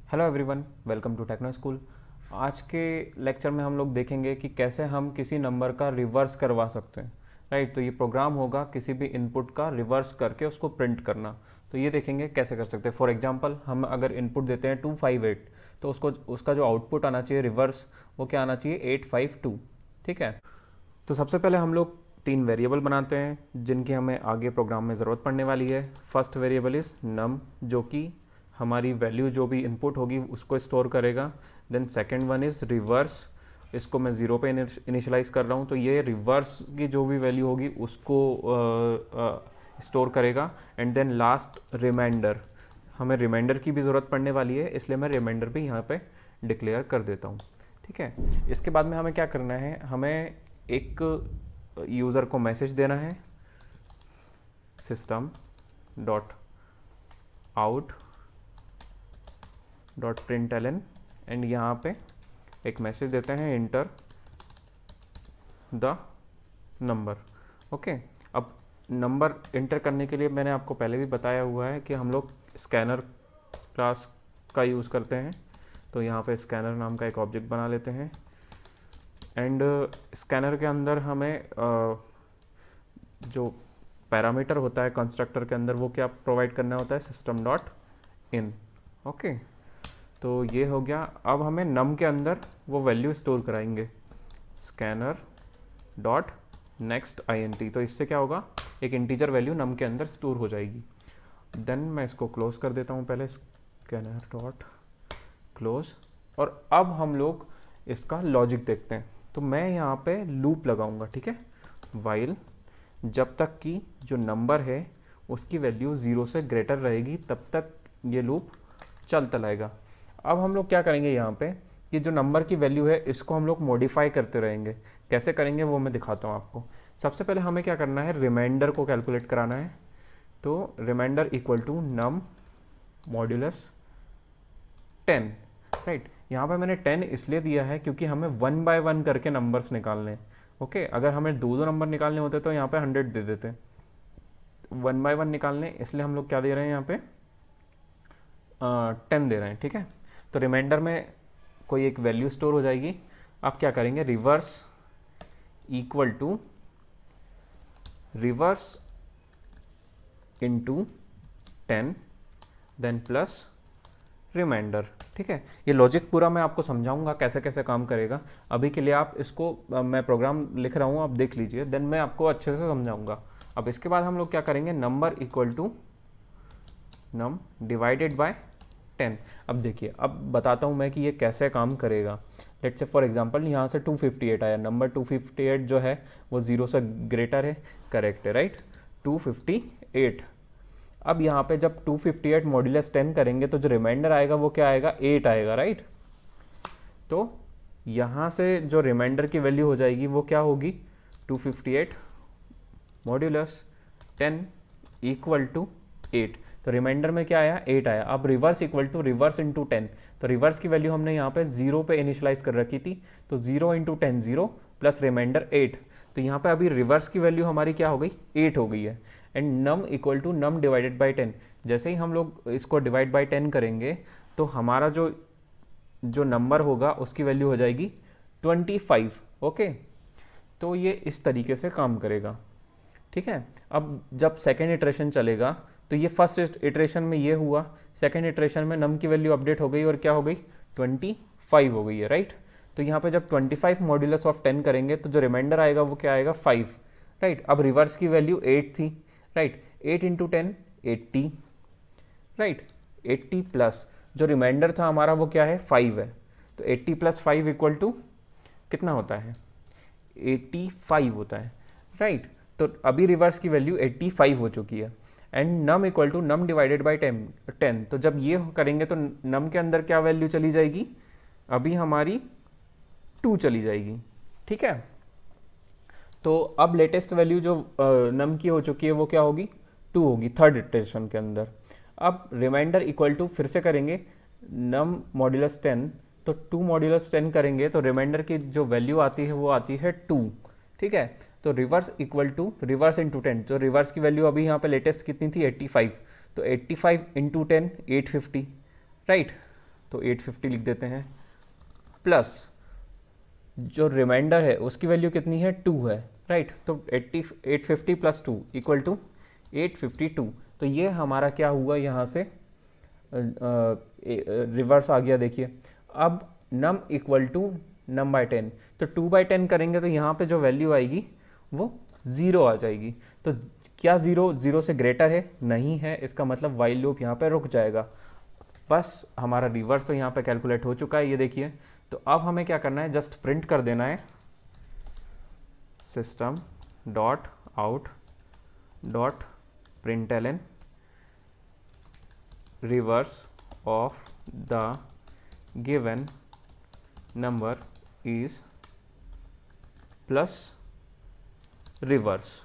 Hello everyone, welcome to techno school. आज के lecture में हम लोग देखेंगे कि कैसे हम किसी नंबर का रिवर्स करवा सकते हैं। राइट, तो ये प्रोग्राम होगा किसी भी इनपुट का रिवर्स करके उसको प्रिंट करना। तो ये देखेंगे कैसे कर सकते हैं। फॉर एग्जांपल, हम अगर इनपुट देते हैं 258, तो उसको उसका जो आउटपुट आना चाहिए रिवर्स, वो क्या आना चाहिए 852। ठीक है, तो सबसे पहले हम लोग तीन वेरिएबल बनाते हैं जिनकी हमें आगे प्रोग्राम में ज़रूरत पड़ने वाली है। फर्स्ट वेरिएबल इज़ नम, जो कि हमारी वैल्यू जो भी इनपुट होगी उसको स्टोर करेगा। Then second one is reverse, इसको मैं ज़ीरो पे इनिशियलाइज़ कर रहा हूँ, तो ये रिवर्स की जो भी वैल्यू होगी उसको स्टोर करेगा। एंड देन लास्ट रिमाइंडर, हमें रिमाइंडर की भी ज़रूरत पड़ने वाली है, इसलिए मैं रिमाइंडर भी यहाँ पे डिक्लेयर कर देता हूँ। ठीक है, इसके बाद में हमें क्या करना है, हमें एक यूज़र को मैसेज देना है, system dot out dot println, and यहाँ पे एक मैसेज देते हैं इंटर द नंबर। ओके, अब नंबर इंटर करने के लिए मैंने आपको पहले भी बताया हुआ है कि हम लोग स्कैनर क्लास का यूज़ करते हैं। तो यहाँ पे स्कैनर नाम का एक ऑब्जेक्ट बना लेते हैं, एंड स्कैनर के अंदर हमें जो पैरामीटर होता है कंस्ट्रक्टर के अंदर, वो क्या प्रोवाइड करना होता है, सिस्टम डॉट इन। ओके, तो ये हो गया। अब हमें नम के अंदर वो वैल्यू स्टोर कराएंगे, स्कैनर डॉट नेक्स्ट INT। तो इससे क्या होगा, एक इंटीजर वैल्यू नम के अंदर स्टोर हो जाएगी। देन मैं इसको क्लोज कर देता हूँ पहले, स्कैनर डॉट क्लोज। और अब हम लोग इसका लॉजिक देखते हैं। तो मैं यहाँ पे लूप लगाऊंगा, ठीक है, वाइल जब तक कि जो नंबर है उसकी वैल्यू 0 से ग्रेटर रहेगी तब तक ये लूप चलता रहेगा। अब हम लोग क्या करेंगे यहाँ पे कि जो नंबर की वैल्यू है इसको हम लोग मॉडिफाई करते रहेंगे। कैसे करेंगे वो मैं दिखाता हूँ आपको। सबसे पहले हमें क्या करना है, रिमाइंडर को कैलकुलेट कराना है। तो remainder equal to num modulus 10। Right, यहाँ पे मैंने 10 इसलिए दिया है क्योंकि हमें 1 बाय 1 करके नंबर्स निकालने हैं। ओके, अगर हमें दो दो नंबर निकालने होते तो यहाँ पे 100 दे देते। 1 बाय 1 निकालने, इसलिए हम लोग क्या दे रहे हैं यहाँ पे 10 दे रहे हैं। ठीक है, तो रिमाइंडर में कोई एक वैल्यू स्टोर हो जाएगी। आप क्या करेंगे, reverse equal to reverse into 10 then plus remainder. ठीक है, ये लॉजिक पूरा मैं आपको समझाऊंगा कैसे कैसे काम करेगा। अभी के लिए आप इसको मैं प्रोग्राम लिख रहा हूँ, आप देख लीजिए, देन मैं आपको अच्छे से समझाऊंगा। अब इसके बाद हम लोग क्या करेंगे, number equal to num divided by 10। अब देखिए, अब बताता हूँ मैं कि ये कैसे काम करेगा। लेट्स से फॉर एग्जांपल यहाँ से 258 आया, नंबर 258 जो है वो 0 से ग्रेटर है, करेक्ट है, राइट, 258। अब यहाँ पे जब 258 मॉड्यूलस 10 करेंगे तो जो रिमाइंडर आएगा वो क्या आएगा, 8 आएगा, राइट। तो यहाँ से जो रिमाइंडर की वैल्यू हो जाएगी वो क्या होगी, 258 मॉड्यूलस 10 इक्वल टू 8। तो रिमाइंडर में क्या आया, 8 आया। अब reverse equal to reverse into 10, तो रिवर्स की वैल्यू हमने यहाँ पे 0 पे इनिशियलाइज कर रखी थी, तो 0 इंटू 10 0 प्लस रिमाइंडर 8। तो यहाँ पे अभी रिवर्स की वैल्यू हमारी क्या हो गई, 8 हो गई है। And num equal to num divided by 10। जैसे ही हम लोग इसको डिवाइड बाई 10 करेंगे तो हमारा जो जो नंबर होगा उसकी वैल्यू हो जाएगी 25। ओके, तो ये इस तरीके से काम करेगा। ठीक है, अब जब सेकेंड इटरेशन चलेगा तो ये फर्स्ट इटरेशन में ये हुआ, सेकेंड इटरेशन में नम की वैल्यू अपडेट हो गई और क्या हो गई, 25 हो गई है, राइट। तो यहाँ पे जब 25 मॉड्यूलस ऑफ 10 करेंगे तो जो रिमाइंडर आएगा वो क्या आएगा, 5, राइट। अब रिवर्स की वैल्यू 8 थी, राइट, 8 इंटू 10 80, राइट, 80 प्लस जो रिमाइंडर था हमारा वो क्या है, 5 है। तो 80 प्लस 5 इक्वल टू कितना होता है, 85 होता है, राइट। तो अभी रिवर्स की वैल्यू 85 हो चुकी है। And num equal to num divided by 10। तो जब ये करेंगे तो नम के अंदर क्या वैल्यू चली जाएगी, अभी हमारी 2 चली जाएगी। ठीक है, तो अब लेटेस्ट वैल्यू जो नम की हो चुकी है वो क्या होगी, 2 होगी थर्ड इटरेशन के अंदर। अब रिमाइंडर इक्वल टू फिर से करेंगे नम मॉड्यूलस 10, तो 2 मॉड्यूलस 10 करेंगे तो रिमाइंडर की जो वैल्यू आती है वो आती है 2। ठीक है, तो reverse equal to reverse into 10, तो रिवर्स की वैल्यू अभी यहाँ पे लेटेस्ट कितनी थी, 85। तो 85 इंटू 10 850, राइट। तो 850 लिख देते हैं, प्लस जो रिमाइंडर है उसकी वैल्यू कितनी है, 2 है, राइट। तो 850 प्लस 2 इक्वल टू 852। तो ये हमारा क्या हुआ, यहाँ से रिवर्स आ गया। देखिए अब num equal to num by 10, तो 2 बाई 10 करेंगे तो यहाँ पे जो वैल्यू आएगी वो 0 आ जाएगी। तो क्या 0 से ग्रेटर है, नहीं है, इसका मतलब वाइल लूप यहाँ पे रुक जाएगा। बस हमारा रिवर्स तो यहाँ पे कैलकुलेट हो चुका है, ये देखिए। तो अब हमें क्या करना है, जस्ट प्रिंट कर देना है system dot out dot println reverse of the given number is plus reverse,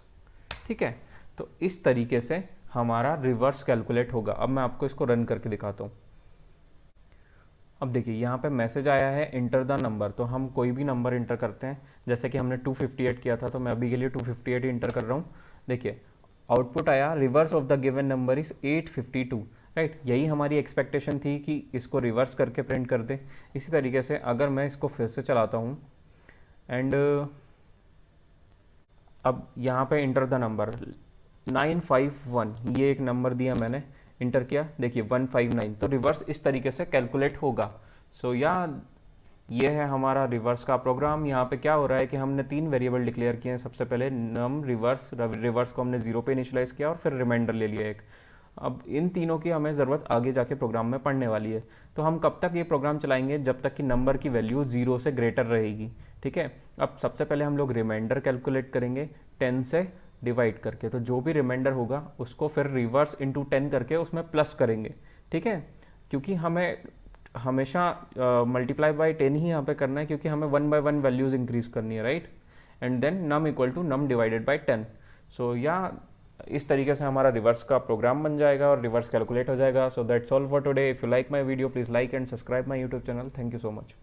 ठीक है। तो इस तरीके से हमारा रिवर्स कैलकुलेट होगा। अब मैं आपको इसको रन करके दिखाता हूँ। अब देखिए यहाँ पे मैसेज आया है इंटर द नंबर, तो हम कोई भी नंबर इंटर करते हैं, जैसे कि हमने 258 किया था, तो मैं अभी के लिए 258 इंटर कर रहा हूँ। देखिए आउटपुट आया reverse of the given number is 852, right. यही हमारी एक्सपेक्टेशन थी कि इसको रिवर्स करके प्रिंट कर दे। इसी तरीके से अगर मैं इसको फिर से चलाता हूँ एंड अब यहाँ पे इंटर द नंबर 951, ये एक नंबर दिया मैंने, इंटर किया, देखिए 159, तो रिवर्स इस तरीके से कैलकुलेट होगा। सो ये है हमारा रिवर्स का प्रोग्राम। यहाँ पे क्या हो रहा है कि हमने 3 वेरिएबल डिक्लेयर किए हैं। सबसे पहले नम रिवर्स को हमने 0 पे इनिशियलाइज किया और फिर रिमाइंडर ले लिया एक। अब इन तीनों की हमें ज़रूरत आगे जाके प्रोग्राम में पढ़ने वाली है। तो हम कब तक ये प्रोग्राम चलाएंगे, जब तक कि नंबर की वैल्यू 0 से ग्रेटर रहेगी, ठीक है। अब सबसे पहले हम लोग रिमाइंडर कैलकुलेट करेंगे 10 से डिवाइड करके, तो जो भी रिमाइंडर होगा उसको फिर रिवर्स इंटू 10 करके उसमें प्लस करेंगे, ठीक है। क्योंकि हमें हमेशा मल्टीप्लाई बाय 10 ही यहाँ पे करना है, क्योंकि हमें 1 बाय 1 वैल्यूज़ इंक्रीज करनी है, right. And then num equal to num divided by 10। So इस तरीके से हमारा रिवर्स का प्रोग्राम बन जाएगा और रिवर्स कैलकुलेट हो जाएगा। So that's all for today. If you like my video please like and subscribe my YouTube channel. Thank you so much.